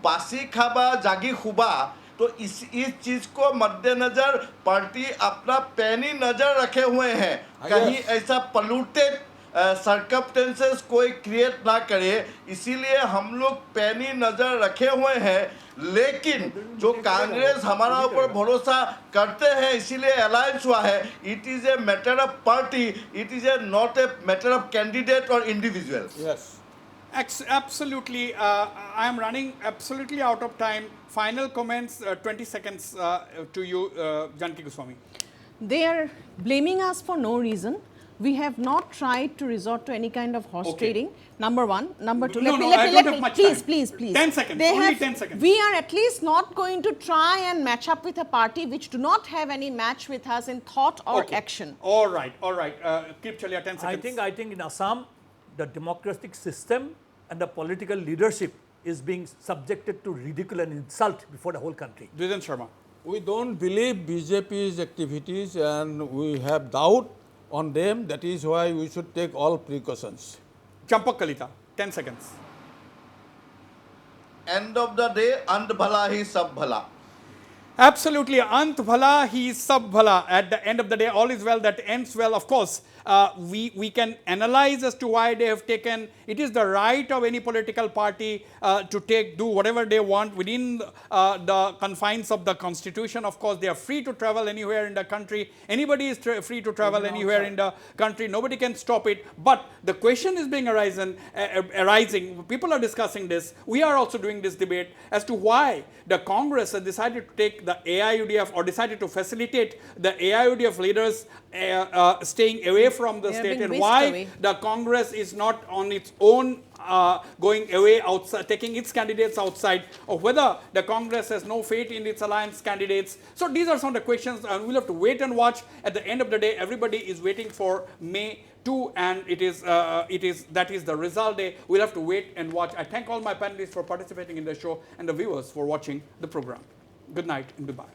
बासी खाबा जागी खुबा। तो इस चीज को मद्देनजर पार्टी अपना पैनी नजर रखे हुए हैं कहीं ऐसा पॉल्यूटेड सर्कमस्टेंसेस कोई क्रिएट ना करे, इसीलिए हम लोग पैनी नजर रखे हुए हैं। लेकिन जो कांग्रेस हमारा ऊपर भरोसा करते हैं इसीलिए अलायंस हुआ है। It is a matter of party, it is a not a matter of candidate और individual. Yes Absolutely. I am running absolutely out of time. Final comments, 20 seconds to you, Janaki Goswami. They are blaming us for no reason. We have not tried to resort to any kind of horse trading. Number one. Number two. I don't have much time. Please. 10 seconds. Only 10 seconds. We are at least not going to try and match up with a party which do not have any match with us in thought or action. All right. Keep Chalia 10 seconds. I think in Assam, the democratic system and the political leadership is being subjected to ridicule and insult before the whole country. Dvijen Sharma. We don't believe BJP's activities and we have doubt on them. That is why we should take all precautions. Champak Kalita, 10 seconds. End of the day, ant bhala hi sab bhala. Absolutely. Ant bhala hi sab bhala. At the end of the day, all is well that ends well. Of course, we can analyze as to why they have taken. It is the right of any political party to do whatever they want within the confines of the constitution. Of course, they are free to travel anywhere in the country. Anybody is free to travel anywhere in the country. Nobody can stop it. But the question is being arising. People are discussing this. We are also doing this debate as to why the Congress has decided to take the AIUDF or decided to facilitate the AIUDF leaders staying away from the state, and why the Congress is not on its own going away outside, taking its candidates outside, or whether the Congress has no faith in its alliance candidates. So these are some of the questions, and we'll have to wait and watch. At the end of the day, everybody is waiting for May 2, and that is the result day. We'll have to wait and watch. I thank all my panelists for participating in the show and the viewers for watching the program. Good night and goodbye.